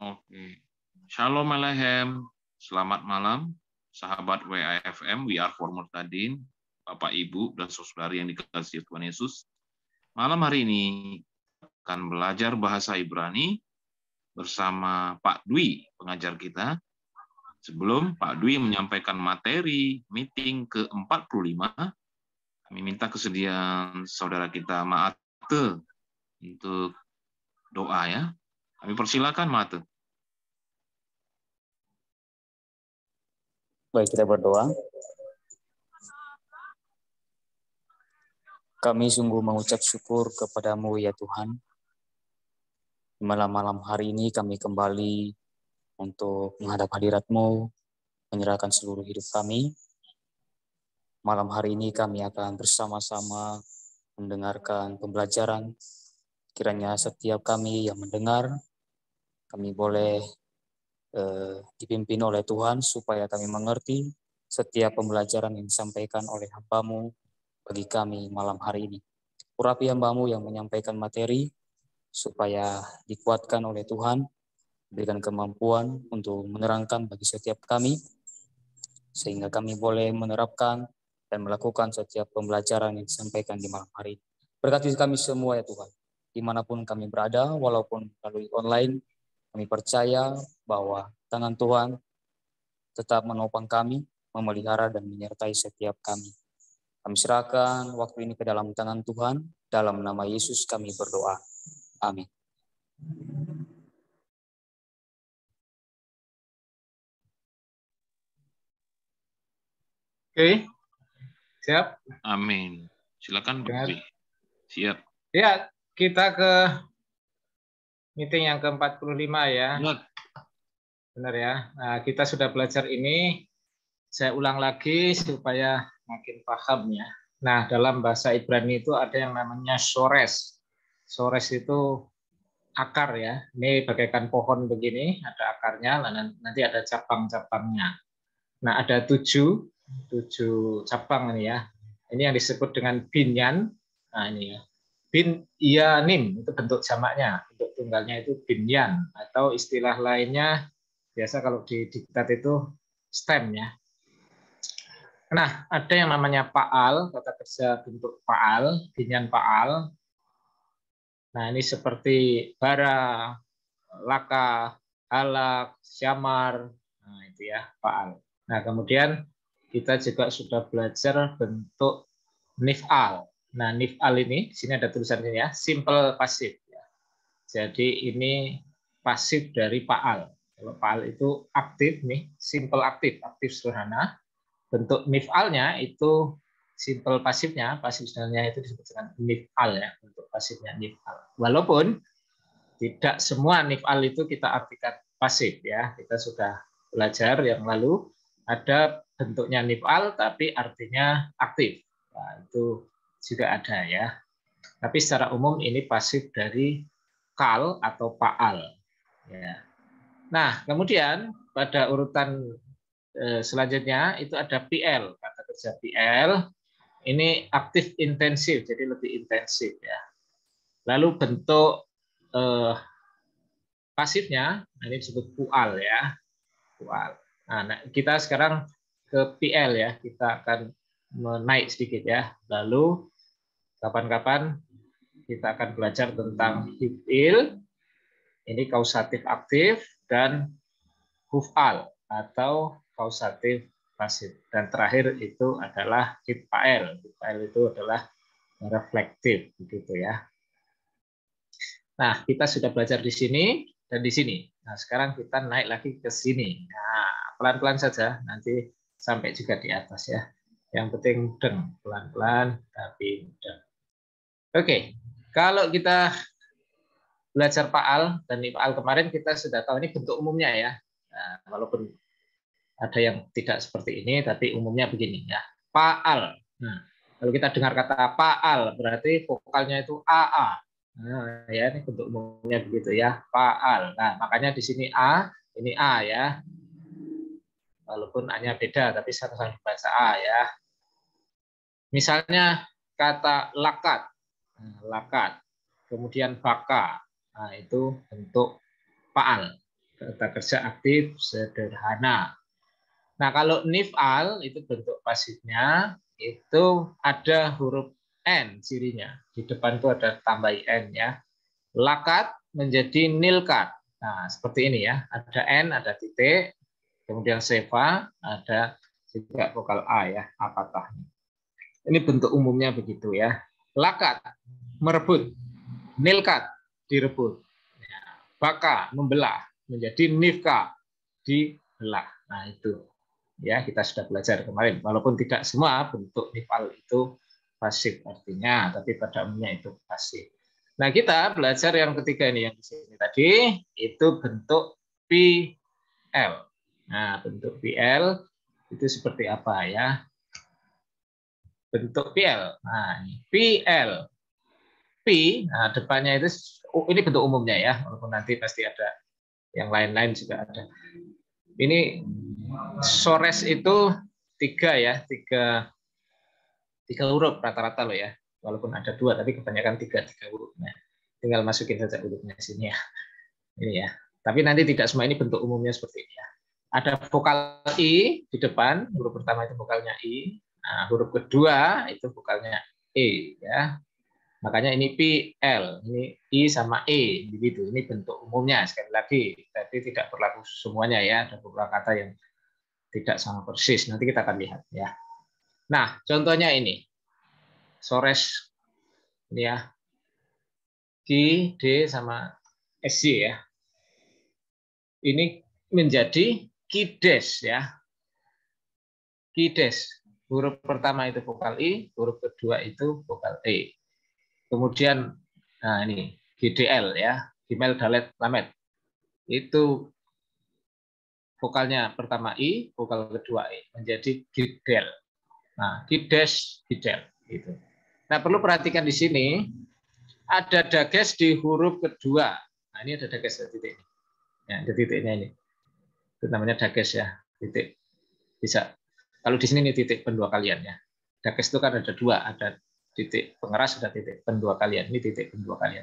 Oke. Shalom Alehem. Selamat malam, sahabat WAFM, We Are For Murtadin, Bapak, Ibu, dan saudari yang dikasihi Tuhan Yesus. Malam hari ini akan belajar bahasa Ibrani bersama Pak Dwi, pengajar kita. Sebelum Pak Dwi menyampaikan materi meeting ke-45, kami minta kesediaan saudara kita Maate untuk doa ya. Kami persilakan Maate. Baik, kita berdoa. Kami sungguh mengucap syukur kepadamu ya Tuhan. Malam-malam hari ini kami kembali untuk menghadap hadirat-Mu, menyerahkan seluruh hidup kami. Malam hari ini kami akan bersama-sama mendengarkan pembelajaran. Kiranya setiap kami yang mendengar, kami boleh dipimpin oleh Tuhan supaya kami mengerti setiap pembelajaran yang disampaikan oleh hamba-Mu bagi kami malam hari ini. Urapi hamba-Mu yang menyampaikan materi supaya dikuatkan oleh Tuhan, berikan kemampuan untuk menerangkan bagi setiap kami, sehingga kami boleh menerapkan dan melakukan setiap pembelajaran yang disampaikan di malam hari. Berkati kami semua ya Tuhan, dimanapun kami berada, walaupun melalui online, kami percaya bahwa tangan Tuhan tetap menopang kami, memelihara dan menyertai setiap kami. Kami serahkan waktu ini ke dalam tangan Tuhan, dalam nama Yesus kami berdoa. Amin. Oke, siap? Amin. Silakan Pak Dwi. Siap. Ya, kita ke meeting yang ke-45 ya. Benar ya. Nah, kita sudah belajar ini. Saya ulang lagi supaya makin paham ya. Nah, dalam bahasa Ibrani itu ada yang namanya sores. Sores itu akar ya. Ini bagaikan pohon begini, ada akarnya, nanti ada cabang-cabangnya. Nah, ada tujuh cabang ini ya. Ini yang disebut dengan binyan. Nah, ini ya. Binyanim itu bentuk jamaknya, bentuk tunggalnya itu binyan, atau istilah lainnya biasa kalau di diktat itu stem ya. Nah, ada yang namanya paal, kata kerja bentuk paal, binyan paal. Nah, ini seperti bara, laka, halak, syamar, nah itu ya paal. Nah, kemudian kita juga sudah belajar bentuk nif'al. Nah, nif'al ini, di sini ada tulisannya ya, simple pasif. Ya. Jadi ini pasif dari fa'al. Kalau fa'al itu aktif nih, simple aktif, aktif sederhana. Bentuk nif'alnya itu simple pasifnya, pasif sederhananya itu disebut dengan nif'al ya, bentuk pasifnya nif'al. Walaupun tidak semua nif'al itu kita artikan pasif ya. Kita sudah belajar yang lalu ada bentuknya nif'al tapi artinya aktif. Nah, itu juga ada ya. Tapi secara umum ini pasif dari kal atau paal. Ya. Nah, kemudian pada urutan selanjutnya itu ada PL. Kata kerja PL ini aktif intensif, jadi lebih intensif ya. Lalu bentuk pasifnya, ini disebut pual ya. Pual. Nah, kita sekarang ke PL ya. Kita akan menaik sedikit ya. Lalu kapan-kapan kita akan belajar tentang hif'il, ini kausatif aktif, dan huf'al atau kausatif pasif. Dan terakhir itu adalah hif'al. Hif'al itu adalah reflektif, begitu ya. Nah, kita sudah belajar di sini dan di sini. Nah, sekarang kita naik lagi ke sini. Nah, pelan-pelan saja, nanti sampai juga di atas ya. Yang penting mudeng, pelan-pelan tapi mudeng. Oke, kalau kita belajar Paal dan Nif'al kemarin kita sudah tahu ini bentuk umumnya ya. Nah, walaupun ada yang tidak seperti ini, tapi umumnya begini ya. Paal. Nah, kalau kita dengar kata Paal, berarti vokalnya itu AA. Nah, ya ini bentuk umumnya begitu ya. Paal. Nah, makanya di sini A, ini A ya. Walaupun A-nya beda, tapi sama-sama dibaca A ya. Misalnya kata lakat. Nah, lakat. Kemudian baka. Nah, itu bentuk paal. kata kerja aktif sederhana. Nah, kalau nif'al itu bentuk pasifnya, itu ada huruf N cirinya. Di depan itu ada tambah N ya. Lakat menjadi nilkat. Nah, seperti ini ya. Ada N, ada titik. Kemudian seva, ada juga vokal A ya, A patah. Ini bentuk umumnya begitu ya. Lakat, merebut. Nilkat, direbut. Baka, membelah. Menjadi nifka, dibelah. Nah, itu. Ya, kita sudah belajar kemarin. Walaupun tidak semua bentuk nifal itu pasif artinya, tapi pada umumnya itu pasif. Nah, kita belajar yang ketiga ini yang di sini tadi itu bentuk PL. Nah, bentuk PL itu seperti apa ya? Bentuk PL. Nah, ini PL. P, nah depannya itu ini bentuk umumnya ya, walaupun nanti pasti ada yang lain-lain juga ada. Ini sores itu tiga huruf rata-rata loh ya, walaupun ada dua tapi kebanyakan tiga huruf. Nah, tinggal masukin saja hurufnya sini ya, ini ya. Tapi nanti tidak semua ini bentuk umumnya seperti ini ya. Ada vokal I di depan, huruf pertama itu vokalnya I, nah, huruf kedua itu vokalnya E ya. Makanya ini PL, ini I sama E, begitu. Ini bentuk umumnya, sekali lagi. Tapi tidak berlaku semuanya ya, ada beberapa kata yang tidak sama persis. Nanti kita akan lihat ya. Nah, contohnya ini. Sores, ini ya. Ki, D, sama SY ya. Ini menjadi kides ya. Kides. Huruf pertama itu vokal I, huruf kedua itu vokal E. Kemudian, nah ini GDL ya, Gimel Dalet Lamet. Itu vokalnya pertama I, vokal kedua I, menjadi Gidel. Nah, Gides, Gidel. Gitu. Nah, perlu perhatikan di sini, ada dages di huruf kedua. Nah, ini ada dages di titik. Ya, ada titiknya ini. Itu namanya dages ya, titik. Bisa. Kalau di sini ini titik pendua kalian ya. Dages itu kan ada dua, ada titik pengeras, ada titik pendua kalian. Ini titik pendua kalian.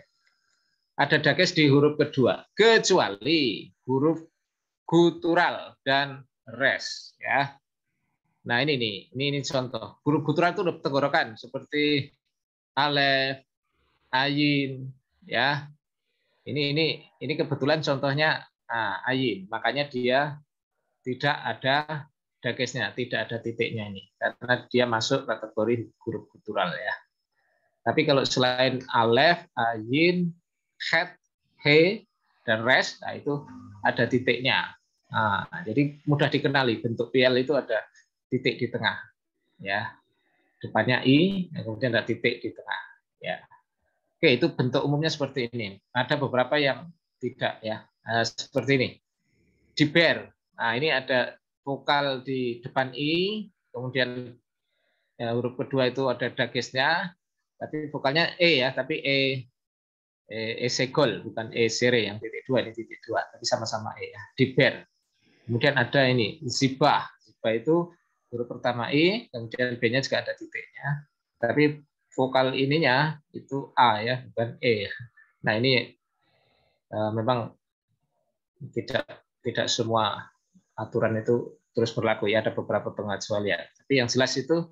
Ada dages di huruf kedua, kecuali huruf gutural dan res. Ya. Nah ini nih, ini contoh. Huruf gutural itu tenggorokan seperti alef, ayin, ya. Ini kebetulan contohnya ayin. Makanya dia tidak ada dagesnya, tidak ada titiknya ini, karena dia masuk kategori huruf gutural ya. Tapi kalau selain alef, ayin, het, he, dan res, nah itu ada titiknya. Nah, jadi mudah dikenali bentuk PL itu ada titik di tengah, ya. Depannya I, kemudian ada titik di tengah, ya. Oke, itu bentuk umumnya seperti ini. Ada beberapa yang tidak, ya. Seperti ini. Diber. Nah, ini ada vokal di depan I, kemudian ya, huruf kedua itu ada dagesnya, tapi vokalnya E ya, tapi E segol, bukan E sere yang titik dua, ini titik dua, tapi sama-sama E ya. Diber. Kemudian ada ini zibah. Zibah itu huruf pertama I, kemudian B-nya juga ada titiknya, tapi vokal ininya itu A ya, bukan E. Nah ini memang tidak semua aturan itu terus berlaku ya, ada beberapa pengecualian. Tapi yang jelas itu,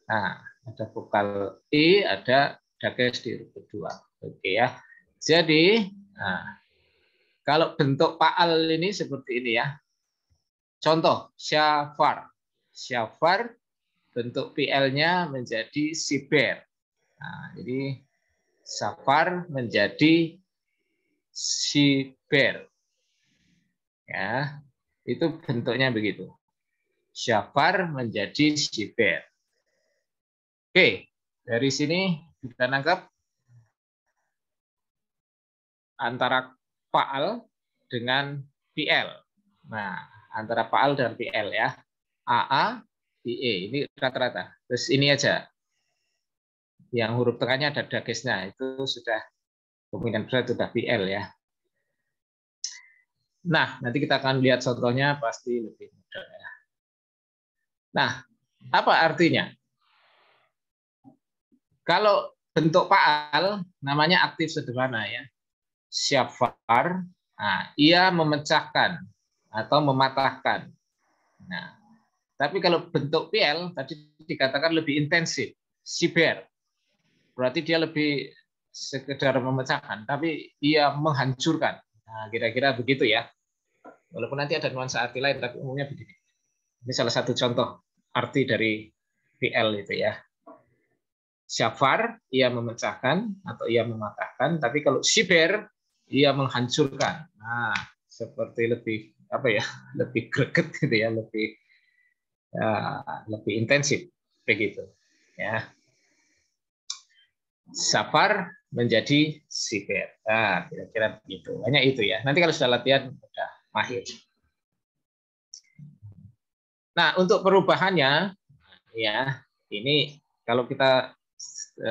nah ada vokal I, ada dages di huruf kedua. Oke ya. Jadi, nah, kalau bentuk paal ini seperti ini ya. Contoh, syafar. Syafar bentuk PL-nya menjadi siber. Nah, jadi syafar menjadi siber. Ya, itu bentuknya begitu. Syafar menjadi siber. Oke, dari sini kita nangkap antara paal dengan PL. Nah, antara paal dan PL ya. AA, IE, ini rata-rata. Terus ini aja. Yang huruf tengahnya ada dagesnya, itu sudah kemungkinan besar sudah PL ya. Nah, nanti kita akan lihat contohnya, pasti lebih mudah ya. Nah, apa artinya? Kalau bentuk paal namanya aktif sederhana ya. Syafar Nah, ia memecahkan atau mematahkan. Nah, tapi kalau bentuk PL tadi dikatakan lebih intensif, siber. Berarti dia lebih sekedar memecahkan, tapi ia menghancurkan. Nah, kira-kira begitu ya. Walaupun nanti ada nuansa arti lain, tapi umumnya begini. Ini salah satu contoh arti dari PL itu ya. Syafar, ia memecahkan atau ia mematahkan, tapi kalau siber, ia menghancurkan. Nah, seperti lebih apa ya, lebih greget gitu ya, lebih intensif begitu ya. Syafar menjadi siber. Nah, kira-kira begitu. Hanya itu ya. Nanti kalau sudah latihan sudah mahir. Nah, untuk perubahannya ya, ini kalau kita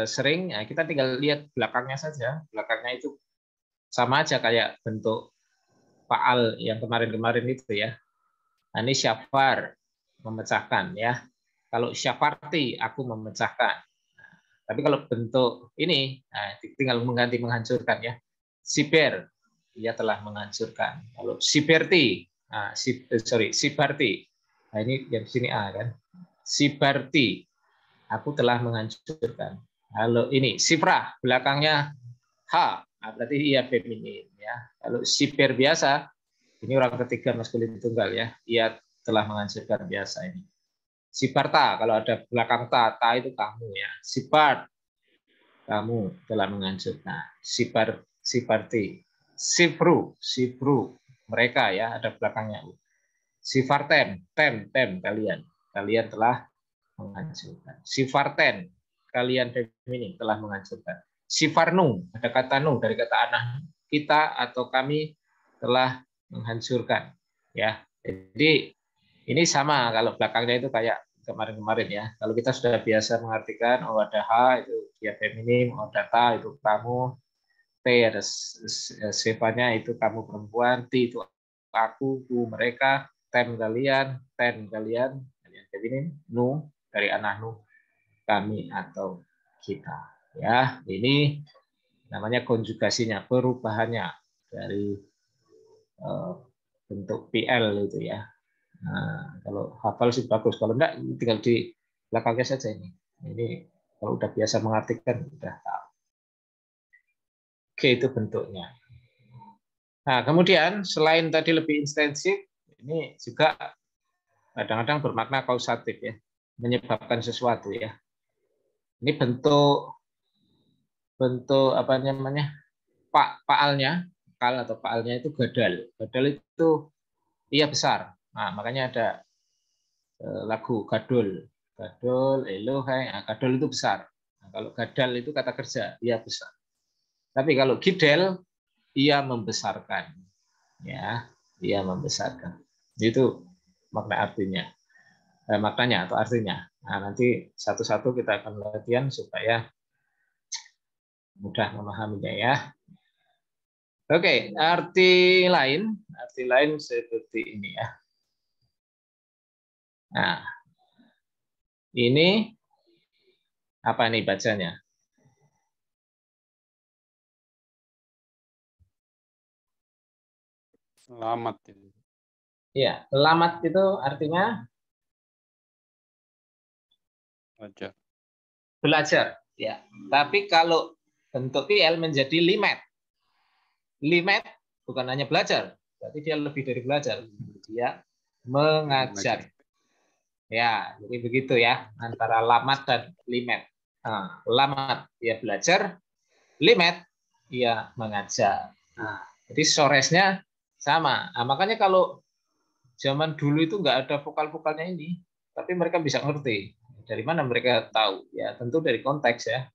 sering, ya kita tinggal lihat belakangnya saja. Belakangnya itu sama aja kayak bentuk faal yang kemarin-kemarin itu ya. Nah, ini syafar memecahkan ya. Kalau syafarti aku memecahkan. Nah, tapi kalau bentuk ini nah, tinggal mengganti menghancurkan ya. Siber ia telah menghancurkan. Kalau siberti, nah, sibarti. Nah, ini yang sini A kan. Sibarti aku telah menghancurkan. Kalau ini sifrah belakangnya H, nah, berarti ia feminin ya. Kalau siper biasa, ini orang ketiga maskulin tunggal ya. Ia telah menghancurkan biasa ini. Siparta kalau ada belakang ta itu kamu ya. Sipart kamu telah menghancurkan. Siparti. Sipru mereka ya ada belakangnya. Sifarten, tem kalian telah menghancurkan. Sifarten, kalian feminin telah menghancurkan. Sifarnu, ada kata nu dari kata anak kita atau kami telah menghancurkan. Ya, jadi ini sama kalau belakangnya itu kayak kemarin-kemarin ya. Kalau kita sudah biasa mengartikan oh ada H itu dia feminim, oh ada ta itu kamu, T ada sifatnya itu kamu perempuan, T itu aku, ku mereka, ten kalian feminin, nu dari anak nu kami atau kita ya. Ini namanya konjugasinya, perubahannya dari bentuk PL itu ya. Nah, kalau hafal sih bagus, kalau enggak tinggal di belakangnya saja ini. Ini kalau udah biasa mengartikan udah tahu. Oke, itu bentuknya. Nah, kemudian selain tadi lebih intensif, ini juga kadang-kadang bermakna kausatif ya, menyebabkan sesuatu ya. Ini bentuk apa namanya paalnya atau paalnya itu gadal. Gadal itu ia besar. Nah, makanya ada lagu gadul, elo hai. Nah, gadul itu besar. Nah, kalau gadal itu kata kerja, ia besar. Tapi kalau gidel, ia membesarkan. Ya, ia membesarkan. Itu makna artinya. Maknanya atau artinya. Nah, nanti satu-satu kita akan latihan supaya mudah memahaminya ya. Oke, arti lain seperti ini ya. Nah, ini apa nih bacanya? Selamat. Ya, lamat itu artinya Belajar. Belajar. Ya, tapi kalau bentuk PL menjadi limet. Limet bukan hanya belajar, berarti dia lebih dari belajar. Dia mengajar. Ya, jadi begitu ya antara lamat dan limet. Nah, lamat dia belajar, limet dia mengajar. Nah, jadi soresnya sama. Nah, makanya kalau zaman dulu itu nggak ada vokal-vokalnya ini, tapi mereka bisa ngerti. Dari mana mereka tahu? Ya tentu dari konteks ya.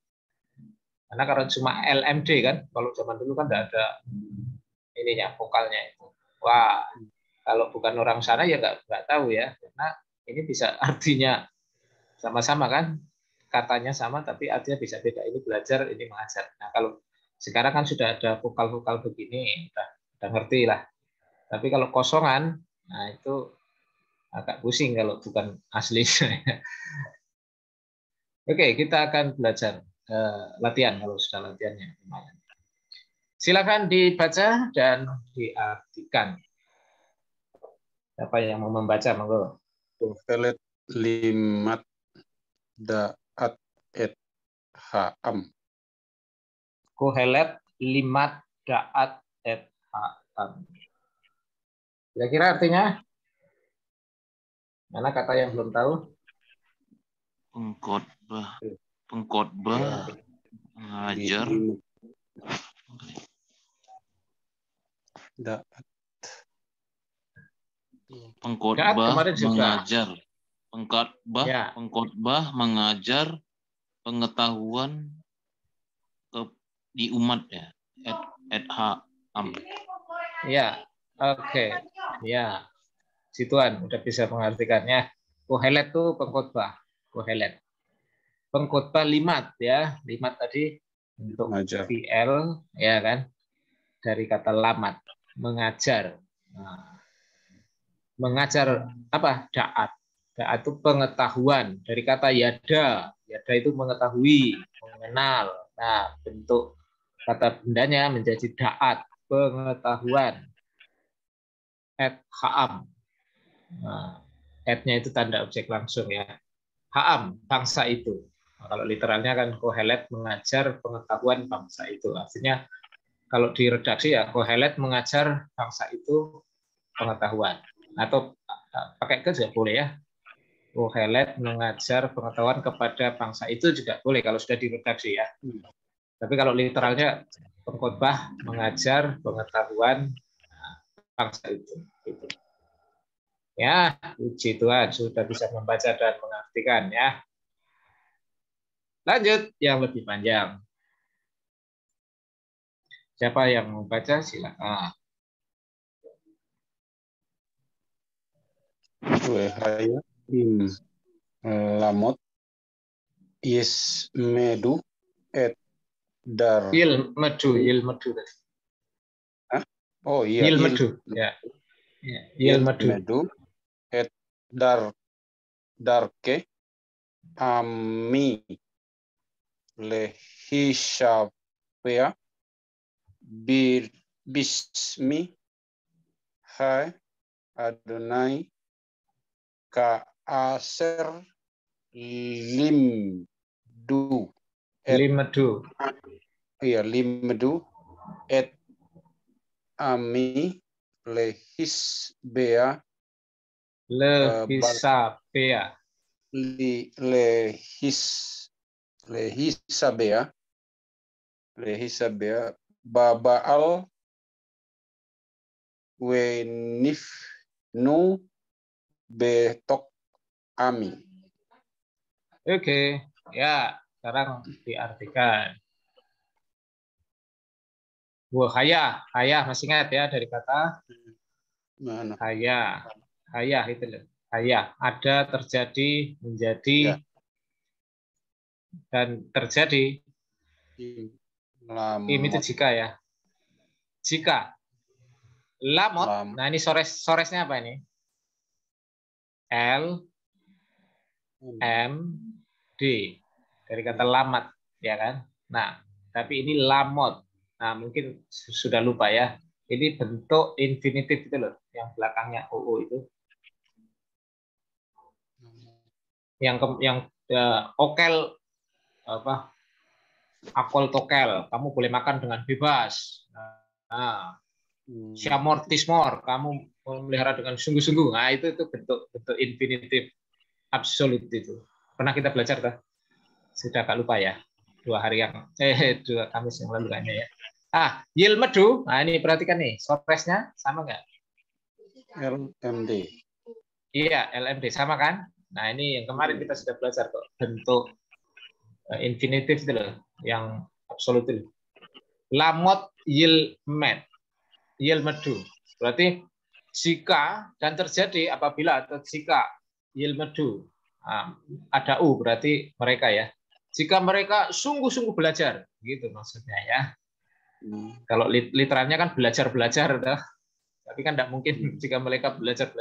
Karena kalau cuma LMD kan, kalau zaman dulu kan nggak ada ininya vokalnya itu. Wah, kalau bukan orang sana ya nggak tahu ya, karena ini bisa artinya sama-sama kan, katanya sama tapi artinya bisa beda. Ini belajar, ini mengajar. Nah kalau sekarang kan sudah ada vokal-vokal begini, udah ngerti lah. Tapi kalau kosongan, nah itu agak pusing kalau bukan aslinya. Oke, kita akan belajar latihan kalau sudah latihannya lumayan. Silakan dibaca dan diartikan. Siapa yang mau membaca, monggo. Kohelet limat da'at et ha'am. Kohelet limat da'at et ha'am. Kira-kira artinya? Mana kata yang belum tahu? Pengkhotbah, mengajar, Da'at. pengkhotbah, kemarin juga. mengajar, Ya. pengkhotbah, mengajar pengetahuan di umat ya. Et ha'am. Ya, oke. Ya, situan udah bisa mengartikannya. Kohelet tuh pengkhotbah. Kohelet. Pengkhotbah limat ya. Limat tadi untuk Mengajar. fi'il ya kan. Dari kata lamat, mengajar. Nah, mengajar apa? Da'at. Da'at itu pengetahuan. Dari kata yada. Yada itu mengetahui, mengenal. Nah, bentuk kata bendanya menjadi da'at, pengetahuan. Et ha'am. Nah, et-nya itu tanda objek langsung ya. Ha'am, bangsa itu. Nah, kalau literalnya kan Kohelet mengajar pengetahuan bangsa itu. Artinya kalau di redaksi ya Kohelet mengajar bangsa itu pengetahuan. Atau pakai ke juga boleh ya. Kohelet mengajar pengetahuan kepada bangsa itu juga boleh kalau sudah diredaksi ya. Tapi kalau literalnya pengkhotbah mengajar pengetahuan bangsa itu. Gitu. Ya, puji Tuhan sudah bisa membaca dan mengartikan ya. Lanjut yang lebih panjang. Siapa yang mau baca silakan. Wehaya lamot ismedu et dar. Yilmedu. Hah? Oh iya. Yilmedu. Ya. Yilmedu. Et darke ami lehisapea bismi hai Adonai ka aser limdu et ami lehisbea lehisabea babaal wenif nu betok ami. Oke, ya sekarang diartikan. Hayah masih ingat ya dari kata Mana? hayah itu loh. Hayah ada, terjadi, menjadi, ya. Dan terjadi. Im itu jika ya. Jika. Lamot. Nah ini soresnya apa ini? L M D dari kata lamat ya kan. Nah tapi ini lamot. Nah mungkin sudah lupa ya. Ini bentuk infinitif itu loh, yang belakangnya oo itu. Yang okel apa? Akol tokel, kamu boleh makan dengan bebas. Nah, siamortismor, kamu memelihara dengan sungguh-sungguh. Nah itu bentuk infinitif absolut itu. Pernah kita belajar kan? Sudah gak lupa ya. 2 Kamis yang lalu kayaknya ya. Yilmedu. Nah ini perhatikan nih, soresnya sama nggak? LMD. Iya, LMD sama kan? Nah ini yang kemarin kita sudah belajar kok, bentuk infinitif itu loh, yang absolut itu. Lamot yilmedu. Berarti jika dan terjadi apabila atau jika yilmedu. Ada u berarti mereka ya. Jika mereka sungguh-sungguh belajar, gitu maksudnya ya. Kalau literalnya kan belajar, tapi kan tidak mungkin jika mereka belajar.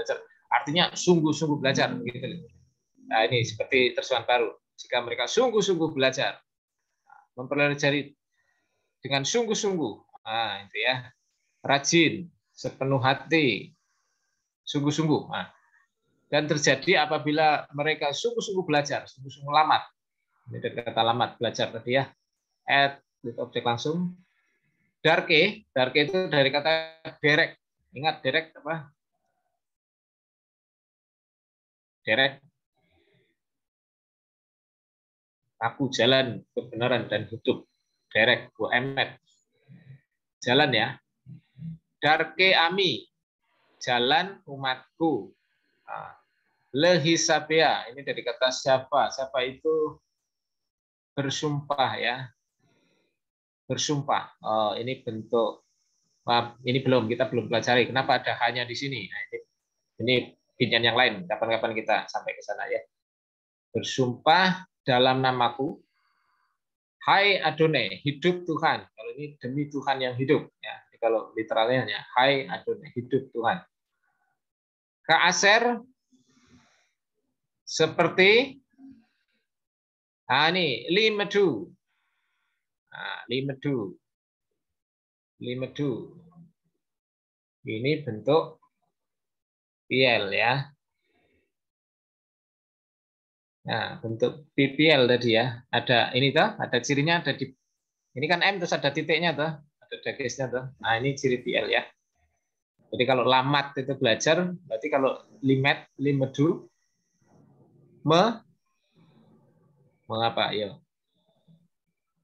Artinya sungguh-sungguh belajar, gitu. Nah ini seperti tersuan baru. Jika mereka sungguh-sungguh belajar, mempelajari dengan sungguh-sungguh, Nah, itu ya. Rajin, sepenuh hati, sungguh-sungguh. Nah, dan terjadi apabila mereka sungguh-sungguh belajar, sungguh-sungguh lamat. Ini dari kata lamat, belajar tadi ya. Add with objek langsung. Darke itu dari kata derek. Ingat derek apa? Derek. Aku jalan kebenaran dan hidup. Derek, Bu Emet. Jalan ya. Darke ami. Jalan umatku. Nah, lehisabea. Ini dari kata siapa. Siapa itu bersumpah ya. Bersumpah. Oh, ini bentuk. Maaf, ini kita belum pelajari. Kenapa ada hanya di sini? Nah, ini pinjam yang lain. Kapan-kapan kita sampai ke sana ya. Bersumpah dalam namaku, hai Adonai, hidup Tuhan. Kalau ini demi Tuhan yang hidup. Ya. Jadi kalau literalnya hanya, hai Adonai, hidup Tuhan. Kaaser, seperti, ini, limedu. Nah, limedu. Limedu. Ini bentuk PL ya. Nah, bentuk PPL tadi ya. Ada ini tuh, ada cirinya ada di ini kan M terus ada titiknya tuh, ada dagesnya tuh. Nah, ini ciri PL ya. Jadi kalau lamat itu belajar, berarti kalau limedu mengapa? Ya.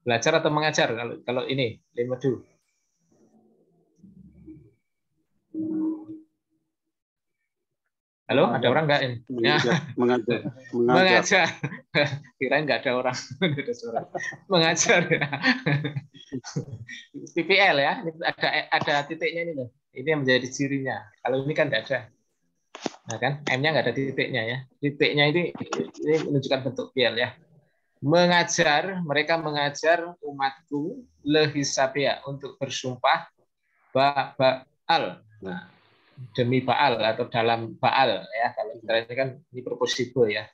Belajar atau mengajar kalau ini limedu. Halo, ada orang nggak ini? Mengajar. Kirain nggak ada orang. Mengajar. PPL ya, ada titiknya ini loh. Ini yang menjadi cirinya. Kalau ini kan nggak ada. Nah kan, M-nya nggak ada titiknya ya. Titiknya ini menunjukkan bentuk PL ya. Mengajar, mereka mengajar umatku lehisabea untuk bersumpah Baal. Nah, demi Baal atau dalam Baal ya, kalau ini kan ini proposito ya,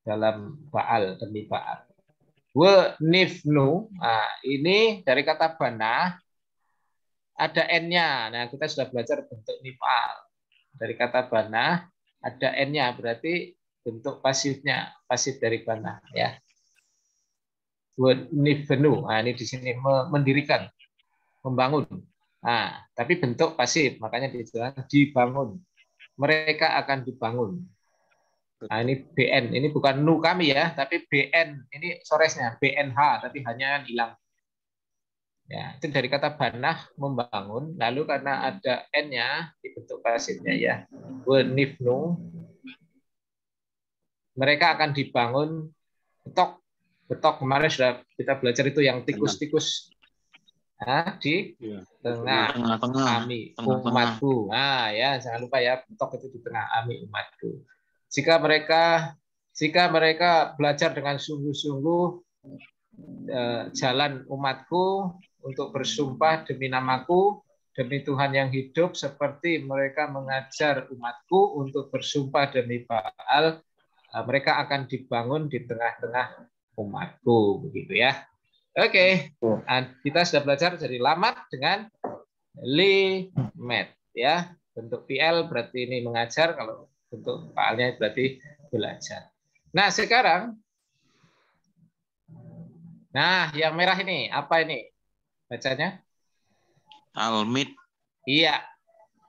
dalam Baal, demi Baal. Nifnu, nah, ini dari kata bana ada n-nya. Nah, kita sudah belajar bentuk nifal. Dari kata bana ada n-nya, berarti bentuk pasifnya, pasif dari bana ya. Nifnu, nah ini di sini mendirikan, membangun. Nah, tapi bentuk pasif, makanya dibangun. Mereka akan dibangun. Nah, ini BN, ini bukan nu kami ya, tapi BN, ini soresnya, BNH, tapi hanya hilang. Ya, itu dari kata banah, membangun, lalu karena ada N-nya, dibentuk pasifnya ya, wenifnu, mereka akan dibangun betok kemarin sudah kita belajar itu yang tikus-tikus. Nah, di tengah kami umatku. Nah ya, jangan lupa ya, betok itu di tengah kami umatku. Jika mereka belajar dengan sungguh-sungguh jalan umatku untuk bersumpah demi namaku, demi Tuhan yang hidup, seperti mereka mengajar umatku untuk bersumpah demi Baal, mereka akan dibangun di tengah-tengah umatku, begitu ya. Oke, kita sudah belajar dari lamat dengan limet ya. Bentuk PL berarti ini mengajar, kalau bentuk Paalnya berarti belajar. Nah, sekarang yang merah ini apa ini? Bacanya? Talmid. Iya.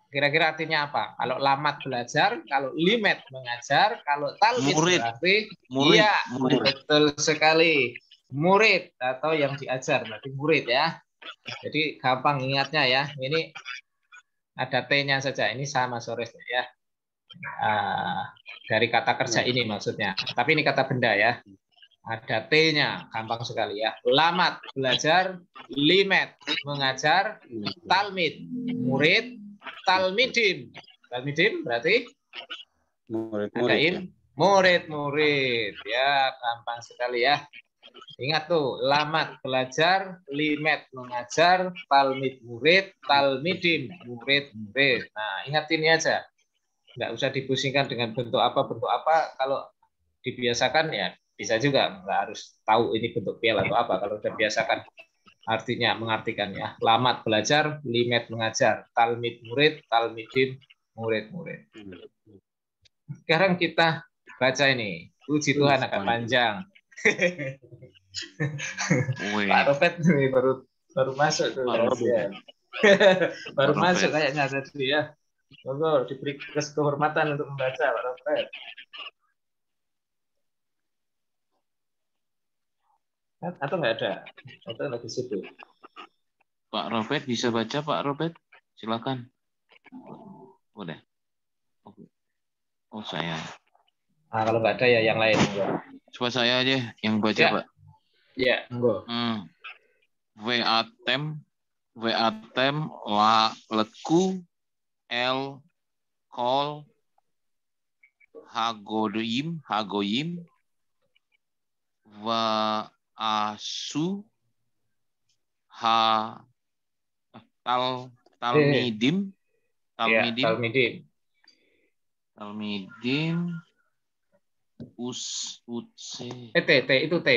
Kira-kira artinya apa? Kalau lamat belajar, kalau limet mengajar, kalau talmid berarti murid. Iya, murid. Betul sekali. Murid atau yang diajar berarti murid ya. Jadi gampang ingatnya ya. Ini ada T-nya saja. Ini sama soresnya ya. Dari kata kerja ini maksudnya. Tapi ini kata benda ya. Ada T-nya, gampang sekali ya. Lamat belajar, limet mengajar, talmid murid, talmidim. Talmidim berarti murid ya, gampang sekali ya. Ingat tuh, lamat belajar, limet mengajar, talmid murid, talmidim murid. Nah, ingat ini aja. Nggak usah dipusingkan dengan bentuk apa. Kalau dibiasakan ya bisa juga, nggak harus tahu ini bentuk PL atau apa kalau udah biasakan. artinya mengartikan ya. Lamat belajar, limet mengajar, talmid murid, talmidin murid-murid. Sekarang kita baca ini. Puji Tuhan agak panjang. Pak Robert nih baru masuk tuh. Ya. Baru masuk kayaknya tadi ya. Monggo diberi kehormatan untuk membaca Pak Robert. Atau nggak ada? Atau lagi sibuk? Pak Robert bisa baca, Pak Robert? Silakan. Udah. Oh, saya. Nah, kalau nggak ada ya yang lain. Coba saya aja yang baca, ya. Pak. Ya, monggo. Watem la leku el kol hagoyim wa asu ha talmidim utse itu T.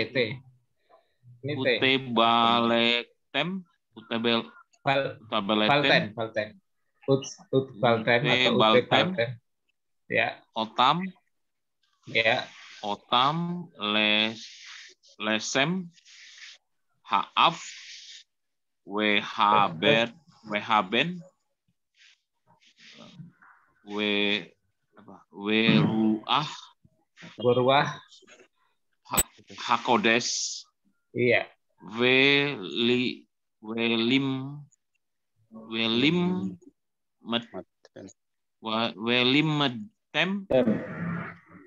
Ini ute baletem Balten ya. Otam lesem haaf wehaben weruah hakodes iya welim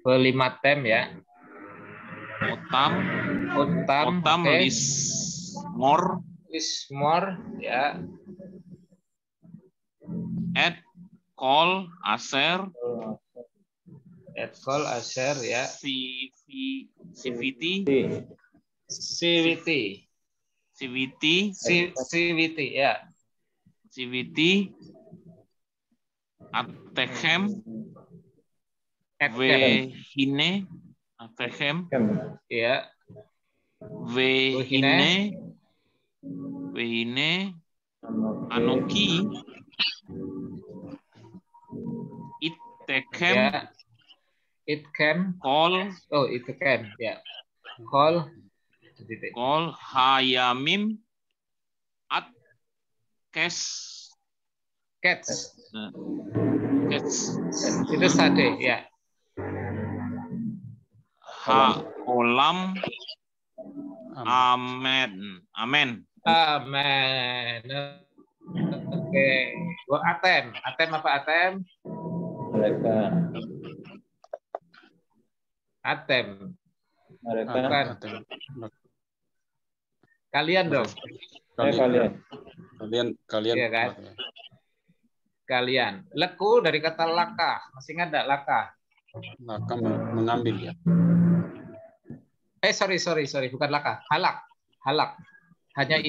Welimatem ya. Otam okay. Lismor ya. Ed kol aser ya. Siviti ya. Siviti Atechem Wehine Atechem ya. Wehine Anoki Itechem ya. Itchem Kol Itchem ya. Kol Hayamim At Cats itu sade ya. Olam amen Oke. Atem apa atem? Mereka. Kalian dong. Kalian. Iya kan? Kalian. Leku dari kata laka. Masih ingat enggak laka? Laka mengambil ya. Sorry, bukan laka. Halak. Hanya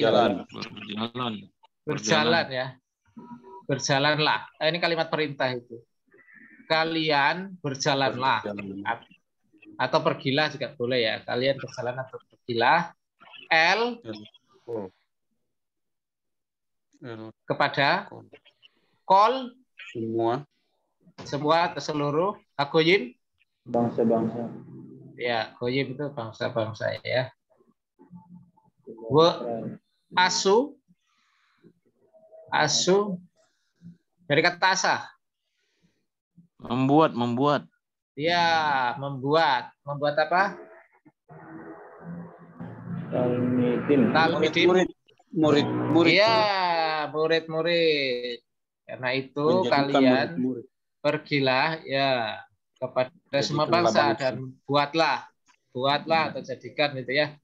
berjalan ya. Berjalanlah. Ini kalimat perintah itu. Kalian berjalanlah. Atau pergilah juga boleh ya. Kalian berjalan atau pergilah. Kepada kol semua atau seluruh agoyim bangsa-bangsa ya. Goyim itu bangsa-bangsa ya. Asu dari kata asah membuat ya. Membuat apa? Talmidin murid ya. Murid. Karena itu kalian pergilah ya kepada semua bangsa dan buatlah atau jadikan gitu ya.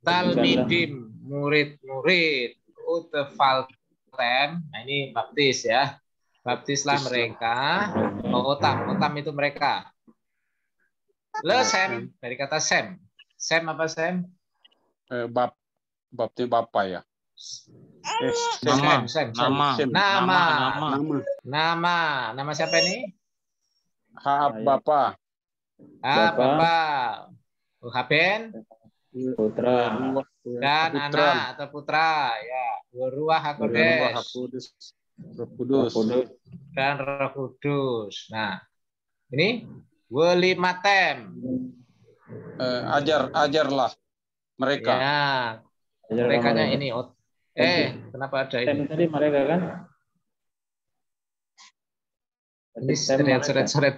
Talmidim murid-murid utefaltem. Nah ini baptis ya. Baptislah mereka. Otam itu mereka. Lesem dari kata sem. Sem apa sem? Baptis Bapak ya. Nama siapa ini? Bapak. Bapak. Haben. Putra. Dan Putra. anak atau putra, ya. Ruah Ruah Hakodes. Kudus. Dan Roh Kudus. Nah, ini welimatem. Ajarlah mereka. Ya, merekanya ini. Kenapa ada ini? Tadi mereka kan? Ini ada yang coret-coret.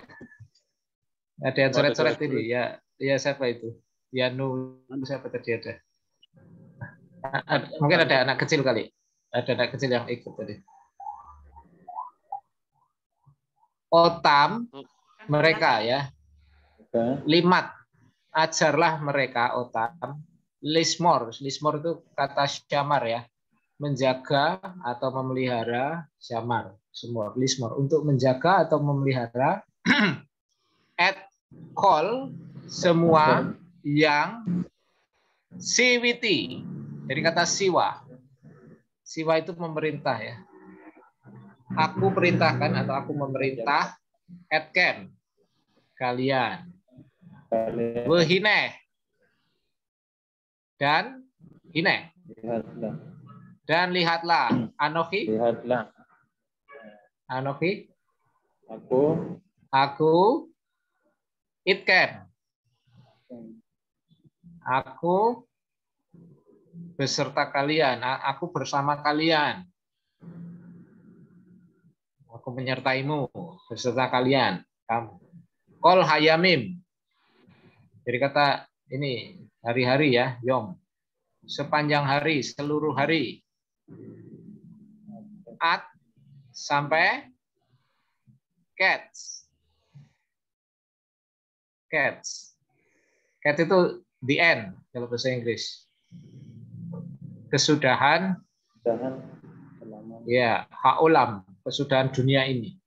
Ada yang coret-coret ini. Ya siapa itu? Yanu siapa tadi ada? Mungkin ada anak kecil kali. Ada anak kecil yang ikut tadi. Otam mereka ya. Limat, ajarlah mereka otam. Lismor itu kata syamar ya. Menjaga atau memelihara syamar. Semua lismor untuk menjaga atau memelihara. Kol semua yang siwiti. Jadi kata siwa. Siwa itu memerintah ya. Aku perintahkan atau aku memerintah etken kalian. Wehine dan hine. Dan lihatlah. Anoki. Lihatlah. Anoki. Aku. Itken. Aku beserta kalian. Aku bersama kalian. Aku menyertaimu beserta kalian. Kamu. Kol hayamim. Jadi kata ini hari-hari ya, yom. Sepanjang hari, seluruh hari. At sampai cats. Cats. Cat itu the end kalau bahasa Inggris. Kesudahan. Ya, haulam, kesudahan dunia ini.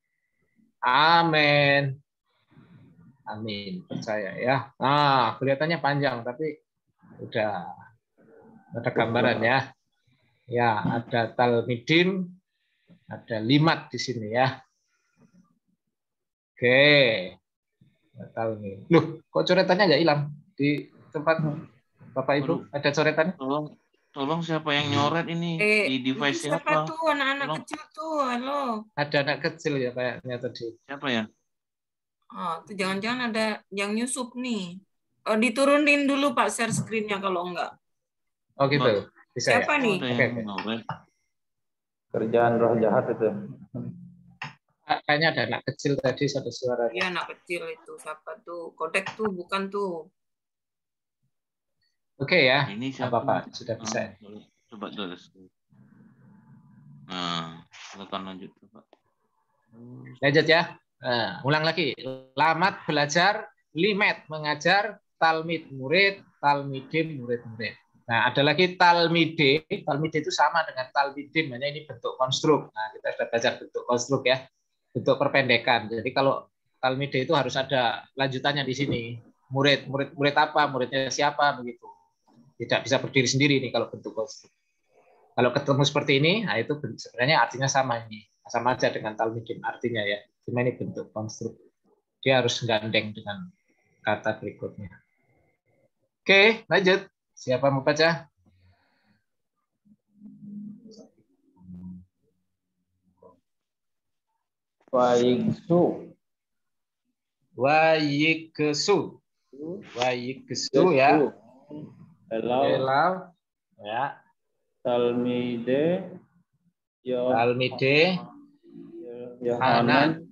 Amin. Amin, percaya ya. Nah, kelihatannya panjang tapi udah ada gambaran ya. Ya, ada talmidim, ada limat di sini ya. Oke. Talmid. Loh, kok coretannya nggak hilang di tempat Bapak Ibu? Ada coretannya? Tolong siapa yang nyoret ini di device siapa? Tuh anak-anak kecil tuh, halo. Ada anak kecil ya kayaknya tadi. Siapa ya? Oh, tuh jangan-jangan ada yang nyusup nih. Oh, diturunin dulu Pak share screen-nya kalau enggak. Oh gitu. Bisa siapa ya? nih? Oke. Kerjaan roh jahat itu. Kayaknya ada anak kecil tadi satu suara. Iya, anak kecil itu siapa tuh? Kodek tuh bukan tuh. Oke ya. Ini siapa Pak? Sudah bisa. Coba tulis. Nah, silakan lanjut Pak. Lanjut ya. Nah, ulang lagi. Lamat belajar, limet mengajar, talmid murid, talmidim murid-murid. Nah, ada lagi talmide. Talmide itu sama dengan talmidim, hanya ini bentuk konstruk. Nah, kita sudah belajar bentuk konstruk ya. Bentuk perpendekan. Jadi kalau talmide itu harus ada lanjutannya di sini. Murid apa? Muridnya siapa begitu. Tidak bisa berdiri sendiri nih kalau bentuk konstruk. Kalau ketemu seperti ini, nah itu sebenarnya artinya sama ini. Sama aja dengan talmidim artinya ya. Cuma ini bentuk konstruk. Dia harus gandeng dengan kata berikutnya. Oke, lanjut. Siapa mau baca? Wayiksu ya. Elau ya. Talmide Yohanan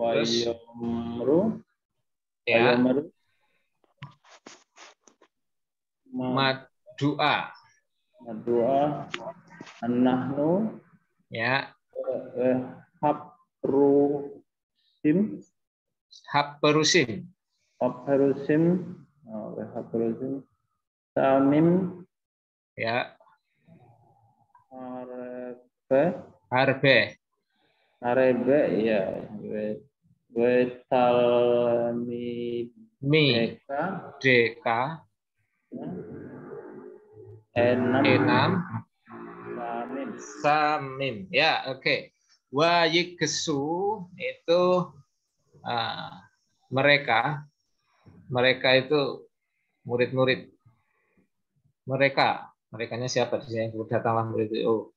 Wayomru ya. Madua Anahnu ya. Habperusim Tamim ya. Arebe ya. Deka enam samim ya. Oke. Wayiksu itu mereka mereka itu murid-murid. Merekanya siapa di sini? Datanglah murid itu. Oh.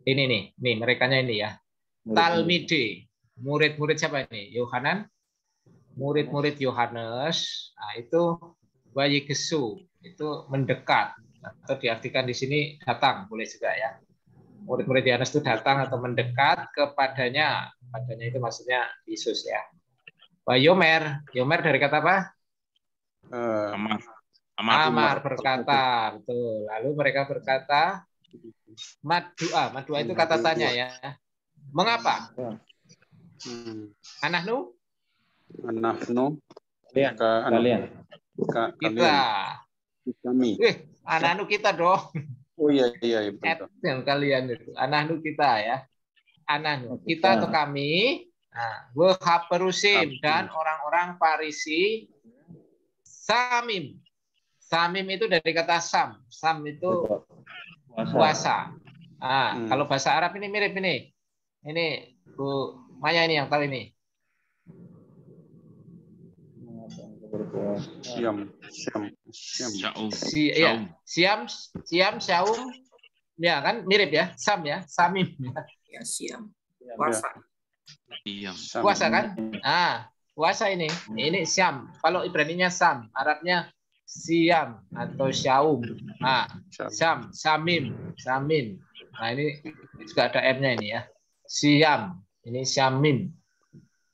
Ini nih merekanya ini ya. Talmide. Murid-murid siapa ini? Yohanan. Murid-murid Yohanes. Nah, itu Wayigesu. Itu mendekat. Atau diartikan di sini datang. Boleh juga ya. Murid-murid Yohanes itu datang atau mendekat kepadanya. Kepadanya itu maksudnya Yesus ya. Yomer. Yomer dari kata apa? Amar berkata. Betul. Lalu mereka berkata, Madua itu kata tanya ya. Mengapa? Anahnu? Kalian. Kita. Kami. Anahnu kita dong. Oh iya betul. Yang kalian itu. Anahnu kita ya. Anahnu kita atau kami. Nah, Wahaperusim dan orang-orang Parisi. Samim. Samim itu dari kata sam. Sam itu puasa. Nah, kalau bahasa Arab ini mirip ini. Ini Bu Maya ini yang tahu ini. Siam, syaum. Ya kan mirip ya, sam ya, samim. Ya, siam. Puasa. Puasa kan? Ah, puasa ini. Ini siam. Kalau Ibraninya sam, Arabnya siam atau syaum. Nah, syam, samim. Nah, ini juga ada M-nya ini ya. Siam, ini syamim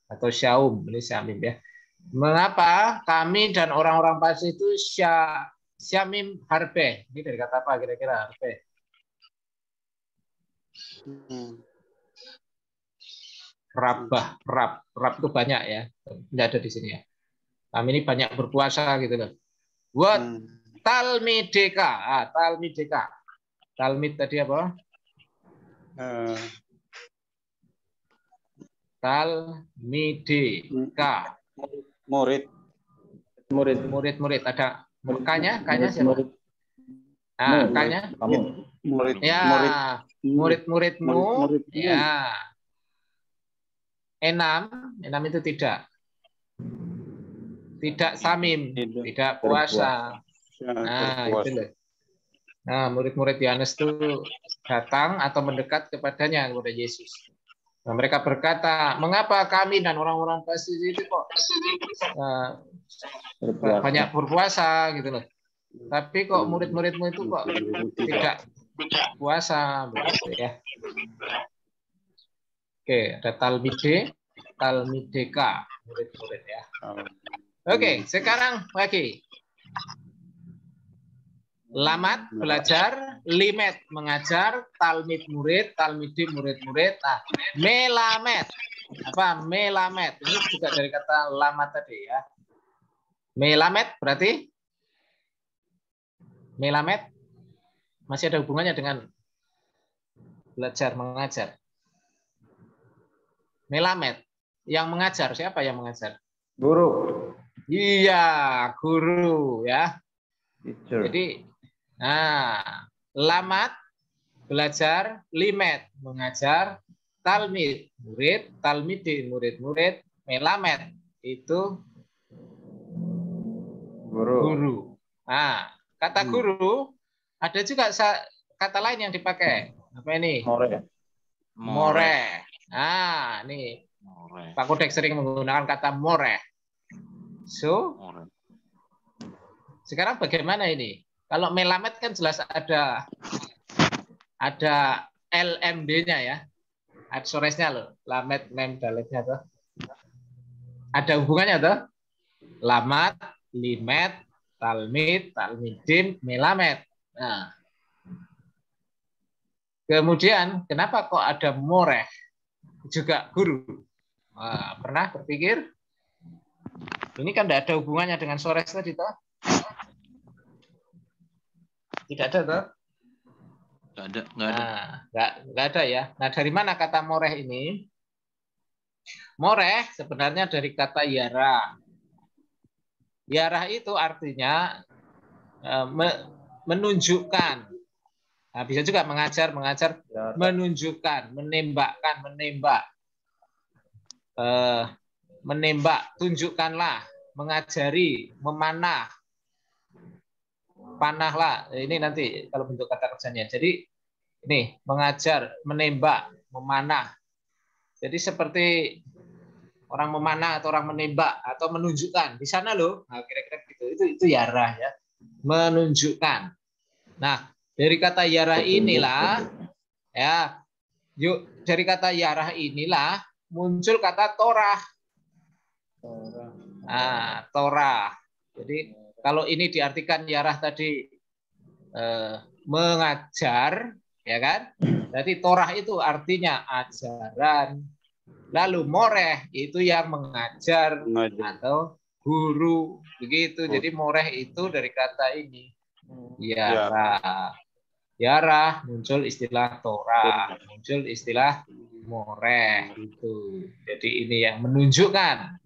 atau syaum, ini syamim ya. Mengapa kami dan orang-orang Parsi itu syamim harbe? Ini dari kata apa kira-kira harbe? Rab itu banyak ya. Tidak ada di sini ya. Kami ini banyak berpuasa gitu loh. Buat talmideka. Talmideka. Talmid tadi apa? Talmideka. Murid. Ada kanya siapa? Nah, kanya? Murid-muridmu. Ya. Enam itu tidak samim, tidak puasa. Nah, itu loh. Nah, murid-murid Yohanes itu datang atau mendekat kepadanya, kepada Yesus. Nah, mereka berkata, mengapa kami dan orang-orang Parsi itu kok banyak berpuasa gitu loh. Tapi kok murid-muridmu itu kok tidak puasa begitu ya. Oke, ada talmideka, murid-murid ya. Oke, sekarang lagi. Lamat, belajar. Limet, mengajar. Talmid, murid. Talmidi, murid-murid. Nah, melamet. Apa? Melamet. Ini juga dari kata lamat tadi ya. Melamet berarti? Melamet masih ada hubungannya dengan belajar, mengajar. Melamet. Yang mengajar, siapa yang mengajar? Guru. Iya, guru ya. Teacher. Jadi, lamat, belajar, limet, mengajar, talmid, murid, talmidi, murid-murid, melamet, itu guru. Nah, kata guru, ada juga kata lain yang dipakai. Apa ini? More. Nah, ini Pak Kudek sering menggunakan kata more. So, sekarang bagaimana ini? Kalau melamet kan jelas ada LMD-nya ya. Adsoresnya loh. Lamet, mem, daletnya tuh. Ada hubungannya tuh. Lamat, limet, talmid, talmidim, melamet. Nah. Kemudian, kenapa kok ada moreh? Juga guru. Nah, pernah berpikir? Ini kan tidak ada hubungannya dengan sores tadi toh? Tidak ada toh? Nggak ada. Nggak ada ya. Nah, dari mana kata moreh ini? Moreh sebenarnya dari kata yara. Yara itu artinya menunjukkan. Nah, bisa juga mengajar, menunjukkan, menembak, tunjukkanlah. mengajari, memanah. Panahlah. Ini nanti kalau bentuk kata kerjanya. Jadi ini mengajar, menembak, memanah. Jadi seperti orang memanah atau orang menembak atau menunjukkan di sana loh. Nah, kira-kira gitu. Itu yarah ya. Menunjukkan. Nah, dari kata yarah inilah ya, yuk dari kata yarah inilah muncul kata torah. Nah, torah. Jadi kalau ini diartikan yarah tadi mengajar, ya kan? Berarti torah itu artinya ajaran. Lalu moreh itu yang mengajar atau guru, begitu. Jadi moreh itu dari kata ini yarah. Yarah muncul istilah torah, muncul istilah moreh itu. Jadi ini yang menunjukkan.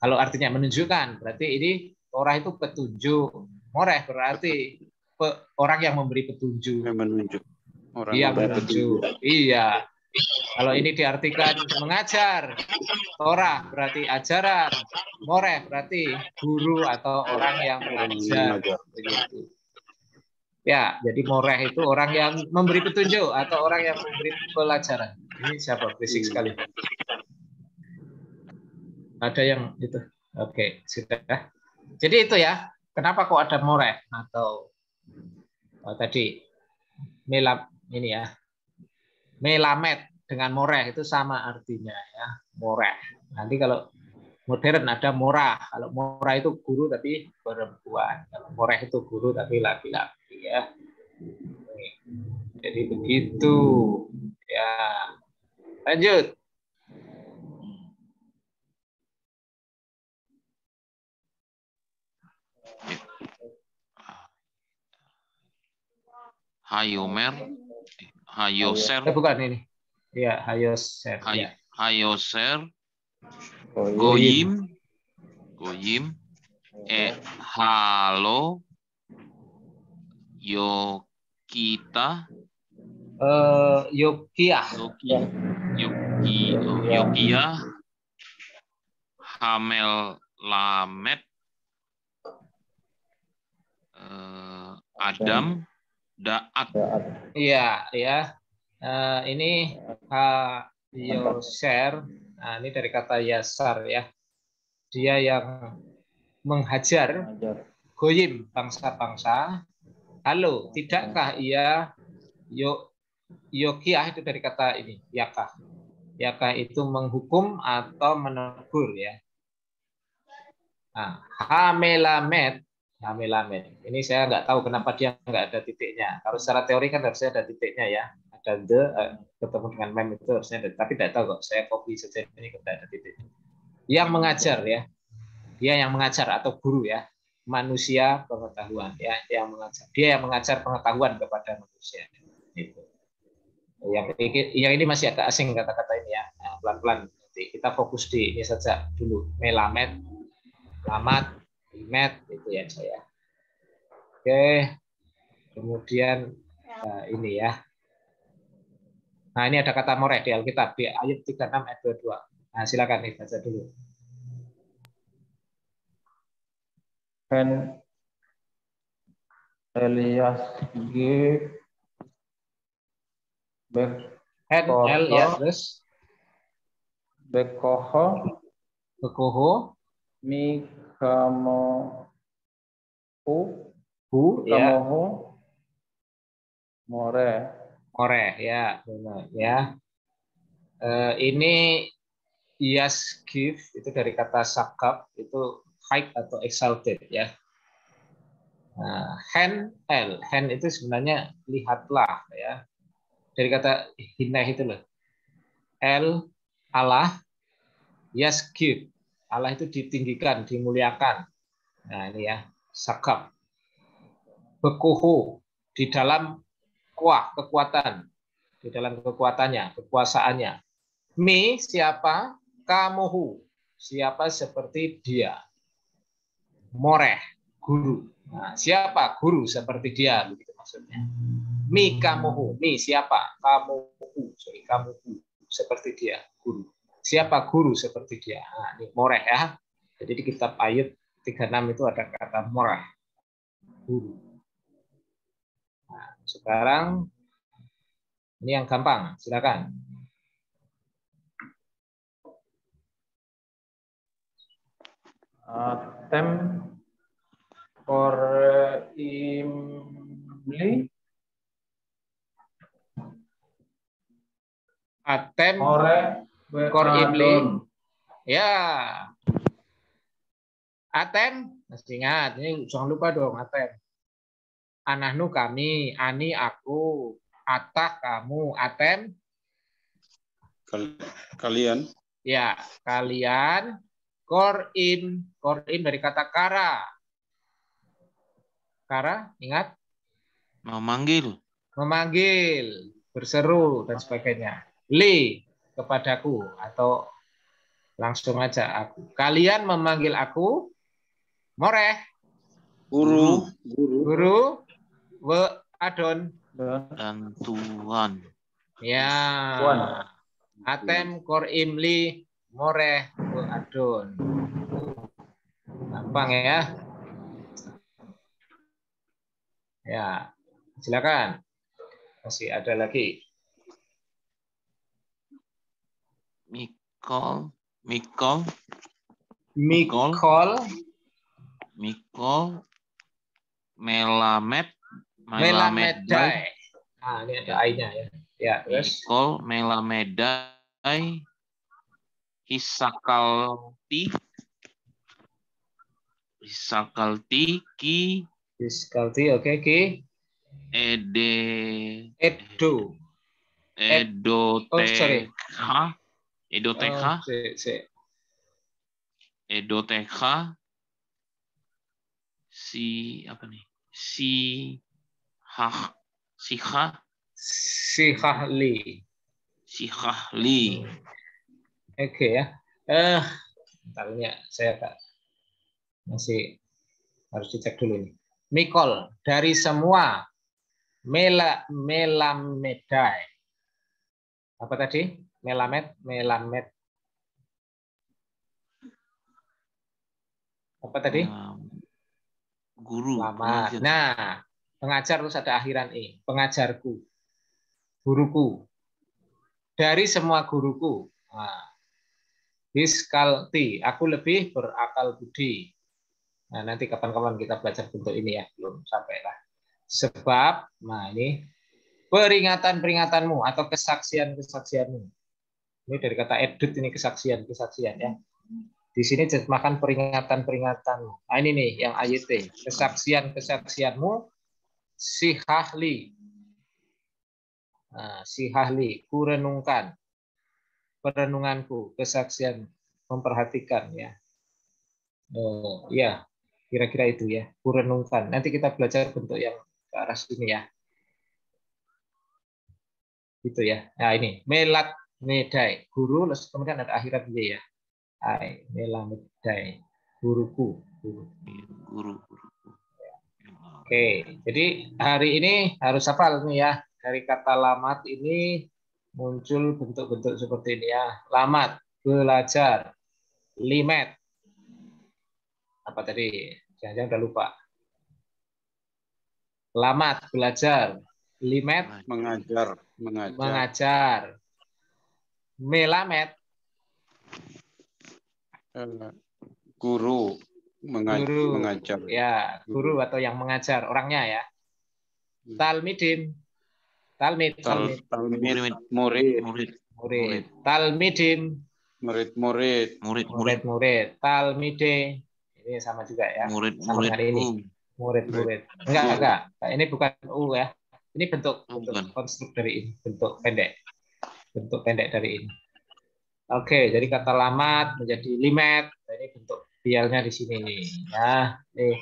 Kalau artinya menunjukkan, berarti ini torah itu petunjuk. Moreh berarti orang yang memberi petunjuk. Yang menunjuk. Orang yang menunjuk. Iya. Kalau ini diartikan mengajar, torah berarti ajaran, moreh berarti guru atau orang yang mengajar. Begitu. Ya, jadi moreh itu orang yang memberi petunjuk atau orang yang memberi pelajaran. Ini siapa? Berisik sekali. Ada yang itu. Oke, sudah. Jadi itu ya. Kenapa kok ada moreh atau tadi melap ini ya. Melamet dengan moreh itu sama artinya ya, moreh. Nanti kalau modern ada morah. Kalau morah itu guru tapi perempuan. Kalau moreh itu guru tapi laki-laki ya. Jadi begitu. Ya. Lanjut. Hayomer, Hayoser. Bukan ini. Ya, Hayoser. Ya. Hayoser, Goyim, Halo, Yokita, Yokiah. Yokiah, Hamel Lamet, Adam, Daat. Iya, ya. Ini Yoser. Nah, ini dari kata Yasar ya. Dia yang menghajar goyim bangsa-bangsa. Halo, tidakkah ia Yokiah itu dari kata ini yakah. Yakah itu menghukum atau menegur ya. Nah, Hamelamet. Ini saya nggak tahu kenapa dia nggak ada titiknya. Kalau secara teori kan harusnya ada titiknya ya. Ada the ketemu dengan mem itu harusnya ada. Tapi tidak tahu kok. Saya copy saja ini tidak ada titiknya. Yang mengajar ya. Dia yang mengajar atau guru ya. Manusia pengetahuan ya. Yang mengajar. Dia yang mengajar pengetahuan kepada manusia. Itu. Yang ini masih agak asing kata-kata ini ya. Nah, pelan-pelan. Nanti kita fokus di ini saja dulu. Melamet, lamat, met itu ya saya. Oke. Kemudian ini ya. Nah, ini ada kata moreh di Alkitab di ayat 36 ayat 22. Nah, silakan nih baca dulu. Hen Elias G L ya, terus Bekoho Mikamo ya. More ya, benar ya. Ini Yasgiv itu dari kata sakap itu high atau exalted ya. Nah, hen itu sebenarnya lihatlah ya. Dari kata hinah itu loh. El Allah, Yasgiv. Allah itu ditinggikan, dimuliakan. Nah, ini ya, sakap. Bekuhu di dalam kekuatan, di dalam kekuatannya, kekuasaannya. Mi siapa? Kamuhu siapa seperti dia. Moreh guru. Nah, siapa guru seperti dia begitu maksudnya. Mi kamuhu, mi siapa? Kamuhu seperti dia, guru. Siapa guru seperti dia? Nah, ini moreh ya. Jadi di kitab Ayub 36 itu ada kata moreh, guru. Nah, sekarang ini yang gampang, silakan. Tem for imli. Atem Kor ibli. Ya. Atem, mesti ingat. Ini jangan lupa dong, atem. Anahnu kami, ani aku, atah kamu, atem. Kalian. Ya, kalian. Korim dari kata kara. Kara, ingat? Memanggil. Memanggil, berseru, dan sebagainya. Li, kepadaku, atau langsung aja aku. Kalian memanggil aku, moreh. Guru. Guru, we adon. Dan Tuhan. Ya. Tuhan. Atem korim li, moreh, we adon. Gampang ya. Ya, silakan. Masih ada lagi. Mikol, Melamed, Melamedai. Nah, ini ada I-nya ya. Ya, terus. Mikol, Melamedai, Hisakalti, Oke, Ki. Edoteha, Sihahli. Oke ya. Bentar ini saya masih harus dicek dulu nih. Mikol, dari semua melamedai. Apa tadi? Melamed. Apa tadi? Guru. Pengajar. Nah, pengajar terus ada akhiran E. Pengajarku. Guruku. Dari semua guruku. Nah, Hiskalti. Aku lebih berakal budi. Nah, nanti kapan-kapan kita belajar bentuk ini ya. Belum sampai lah. Sebab, nah ini, peringatan-peringatanmu atau kesaksian-kesaksianmu. Ini dari kata edut ini kesaksian ya. Di sini terjemahkan peringatan-peringatan. Nah ini nih yang AYT. Kesaksian-kesaksianmu sihahli. Nah, sihahli, kurenungkan. Perenunganku, kesaksian, memperhatikan ya. Oh, ya, kira-kira itu ya. Kurenungkan. Nanti kita belajar bentuk yang ke arah sini ya. Gitu ya. Nah ini, melat medai. Guru, kemudian ada akhirat dia ya. Melamedai, guruku. Guru. Oke, jadi hari ini harus hafal nih ya. Dari kata lamat ini muncul bentuk-bentuk seperti ini ya. Lamat, belajar, limet. Apa tadi? Jangan-jangan udah lupa. Lamat, belajar, limet, mengajar. Melamet, guru, mengajar. Ya, guru atau yang mengajar orangnya ya. Talmid. Murid. Talmidin. Murid. Talmide. Ini sama juga ya. Sama dengan ini. Murid. Enggak. Ini bukan U ya. Ini bentuk konstruk dari ini, bentuk pendek dari ini. Oke, jadi kata lamat menjadi limet. Ini bentuk bialnya di sini nih. Ya, ini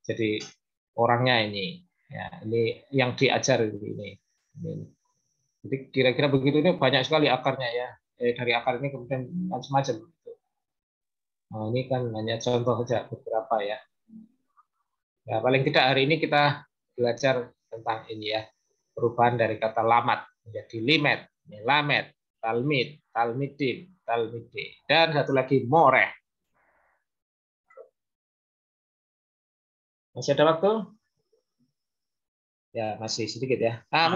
jadi orangnya ini. Ya, ini yang diajar ini. Jadi kira-kira begitu, ini banyak sekali akarnya ya. Dari akar ini kemudian macam-macam. Nah, ini kan hanya contoh saja beberapa ya. Ya, paling tidak hari ini kita belajar tentang ini ya. Perubahan dari kata lamat menjadi limet, melamet, talmid, talmidin, talmide. Dan satu lagi moreh. Masih ada waktu? Ya, masih sedikit ya. Nah,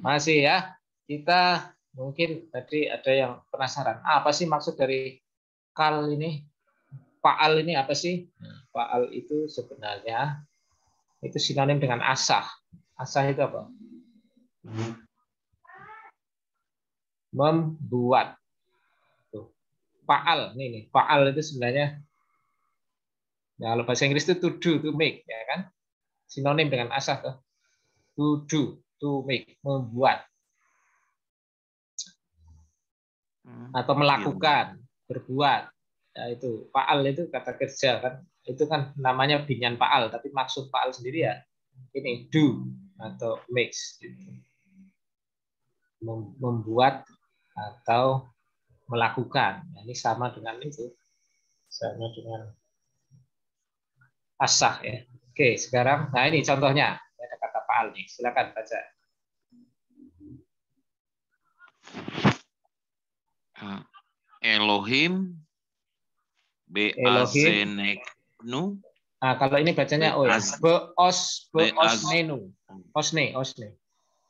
masih ya. Kita mungkin tadi ada yang penasaran. Apa sih maksud dari kal ini? Fa'al ini apa sih? Fa'al itu sebenarnya itu sinonim dengan asah. Asah itu apa? Membuat. Fa'al nih. Fa'al itu sebenarnya, ya, kalau bahasa Inggris itu to do, to make, ya kan? Sinonim dengan asah tuh. To do, to make, membuat. Atau melakukan, berbuat. Ya, itu fa'al itu kata kerja kan. Itu kan namanya binyan fa'al, tapi maksud fa'al sendiri ya ini do atau makes. Membuat atau melakukan. Nah, ini sama dengan itu. Sama dengan asah ya. Oke, sekarang nah ini contohnya. Ada kata fa'al nih. Silakan baca. Elohim Beazeneknu. Nah, kalau ini bacanya ya. Beosnenu. Osne.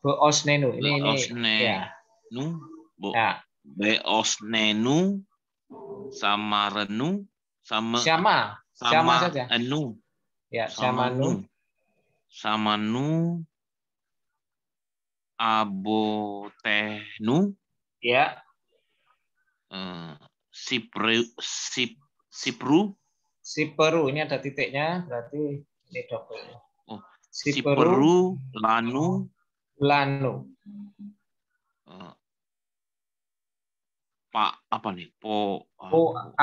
Beosnenu. Ini ya. Ya. Beosnenu sama renu sama saja. Enu. Ya, Samanu abotehnu. Ya. Siperu ini ada titiknya, berarti ini double. Siperu lanu. Pak apa nih? Poal.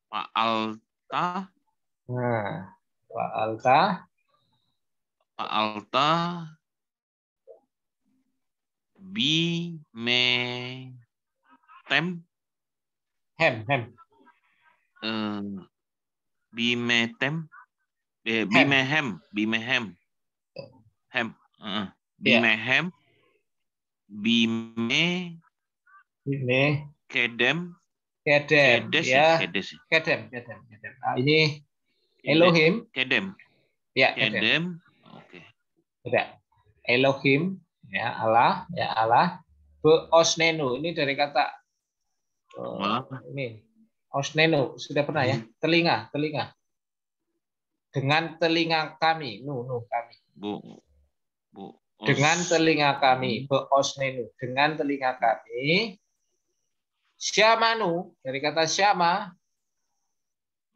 Pa'alta. Nah, Pa'alta bimetem. Bimetem. Bimehem. Bimehem. Bime. Kedem. Ya. Kedem. Nah, ini Elohim. Kedem. Ya, Kedem. Oke. Tidak. Elohim, ya Allah, Beosnenu ini dari kata ini osnenu sudah pernah ya, telinga. Dengan telinga kami, kami. Dengan telinga kami, beosnenu, dengan telinga kami. Syamanu dari kata syama,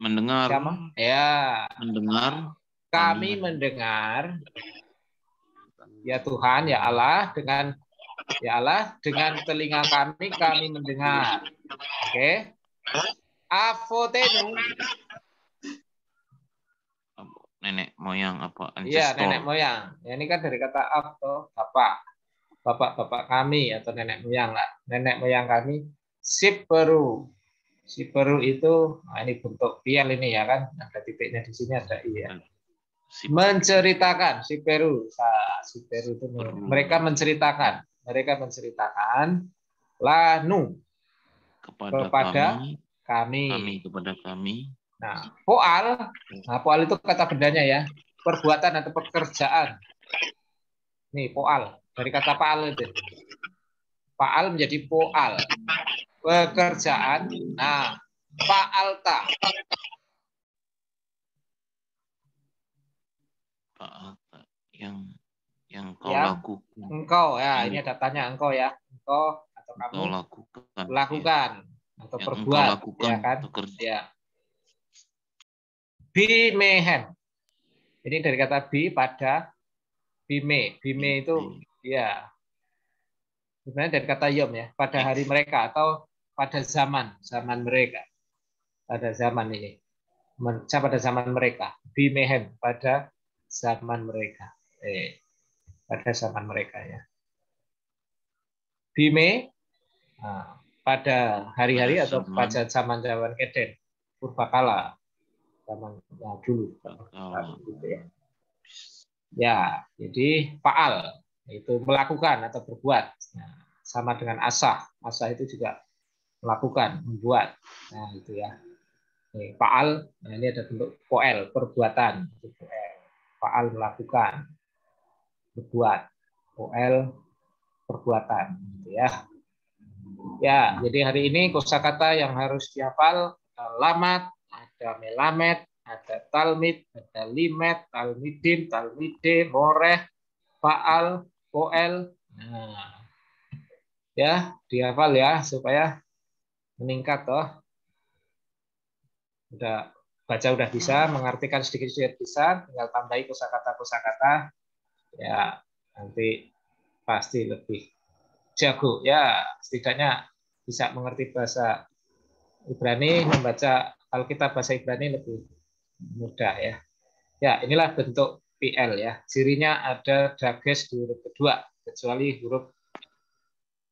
mendengar. Syama, ya. Mendengar. Kami mendengar. Ya Tuhan, ya Allah, dengan telinga kami mendengar. Oke. Afotenu. Nenek moyang apa? Iya, nenek moyang. Ya, ini kan dari kata afto, bapak kami atau nenek moyang lah. Nenek moyang kami. Siperu itu, nah ini bentuk pial ini ya kan. Ada titiknya di sini, ada i ya. Menceritakan Siperu itu mereka menceritakan lanu kepada kami. Nah, poal itu kata bendanya ya, perbuatan atau pekerjaan. Nih poal dari kata paal itu. Paal menjadi poal, pekerjaan. Nah, paalta. Yang kau lakukan. Engkau ya, ini ada tanya engkau ya. Engkau atau kamu lakukan atau perbuat ya kan? Ya. Bimehem. Ini dari kata bi pada bime. Bime itu ya. Sebenarnya dari kata yom ya, pada hari mereka atau pada zaman mereka. Pada zaman ini. Pada zaman mereka. Bimehem pada zaman mereka. Pada zaman mereka ya. Bime pada hari-hari atau pada zaman-zaman Eden, purbakala, zaman dulu. Gitu ya. Ya, jadi faal. itu melakukan atau berbuat. Nah, sama dengan asah. Asah itu juga melakukan, membuat. Nah, itu ya. Nih, faal, nah ini ada bentuk poel, perbuatan. Faal melakukan, berbuat. Poel perbuatan, gitu ya. Ya, jadi hari ini kosakata yang harus dihafal ada lamat, ada melamet, ada talmid, ada limet, talmidin, talmide, moreh, faal, poel. Nah, ya dihafal ya supaya meningkat toh. Udah baca udah bisa, mengartikan sedikit-sedikit bisa, tinggal tambahi kosakata-kosakata. Ya, nanti pasti lebih jago. Ya, setidaknya bisa mengerti bahasa Ibrani, membaca Alkitab bahasa Ibrani lebih mudah ya. Ya, inilah bentuk PL ya. Cirinya ada dages di huruf kedua, kecuali huruf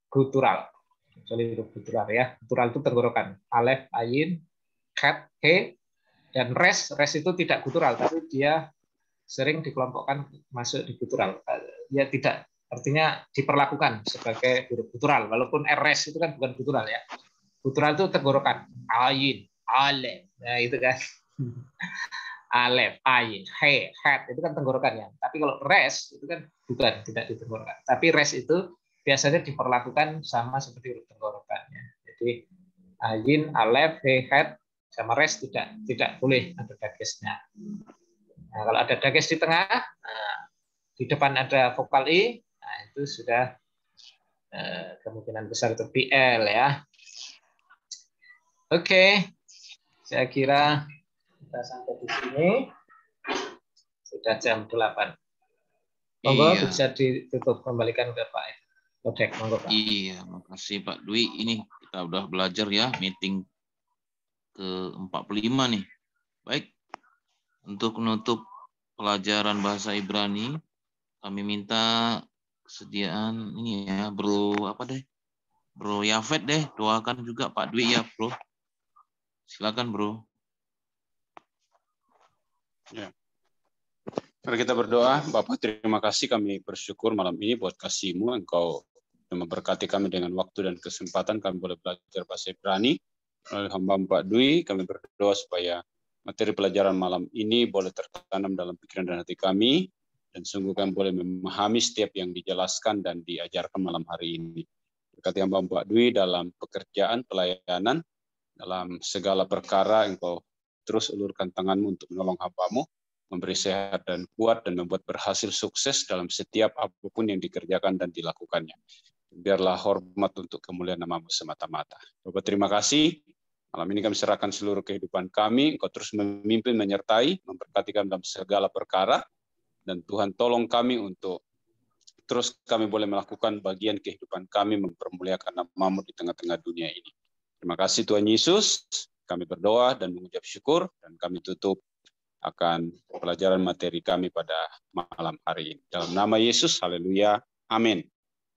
gutural. Kecuali huruf gutural ya. Gutural itu tenggorokan. Alef, ayin, khat, he, dan res. Res itu tidak gutural, tapi dia sering dikelompokkan masuk di gutural. Ya tidak, artinya diperlakukan sebagai huruf gutural. Walaupun rs itu kan bukan gutural ya. Gutural itu tenggorokan. Ayin, alef. Nah itu kan. Alef, ayin, he, het itu kan tenggorokannya. Tapi kalau res itu kan bukan, tidak ditenggorokan. Tapi res itu biasanya diperlakukan sama seperti huruf tenggorokannya. Jadi ayin, alef, he, het sama res tidak boleh ada dagesnya. Nah, kalau ada dages di tengah, nah, di depan ada vokal i, nah itu sudah kemungkinan besar itu PL ya. Oke, saya kira kita sampai di sini. Sudah jam 8. Monggo bisa ditutup, kembalikan ke Pak Odek. Monggo Pak. Iya, makasih Pak Dwi. Ini kita udah belajar ya, meeting ke-45 nih. Baik, untuk menutup pelajaran bahasa Ibrani, kami minta kesediaan ini ya, Bro Yafet deh, doakan juga Pak Dwi ya, Bro. Silakan, Bro. Ya. Mari kita berdoa. Bapak, terima kasih, kami bersyukur malam ini buat kasih-Mu. Engkau memberkati kami dengan waktu dan kesempatan kami boleh belajar bahasa Ibrani. Melalui hamba Pak Dwi, kami berdoa supaya materi pelajaran malam ini boleh tertanam dalam pikiran dan hati kami, dan sungguh kami boleh memahami setiap yang dijelaskan dan diajarkan malam hari ini. Berkati hamba Pak Dwi dalam pekerjaan, pelayanan, dalam segala perkara, Engkau terus ulurkan tangan-Mu untuk menolong hamba-Mu, memberi sehat dan kuat, dan membuat berhasil sukses dalam setiap apapun yang dikerjakan dan dilakukannya. Biarlah hormat untuk kemuliaan nama-Mu semata-mata. Bapak, terima kasih. Malam ini kami serahkan seluruh kehidupan kami. Engkau terus memimpin, menyertai, memberkati kami dalam segala perkara. Dan Tuhan tolong kami untuk terus kami boleh melakukan bagian kehidupan kami, mempermuliakan nama-Mu di tengah-tengah dunia ini. Terima kasih Tuhan Yesus. Kami berdoa dan mengucap syukur. Dan kami tutup akan pelajaran materi kami pada malam hari ini. Dalam nama Yesus, haleluya, amin.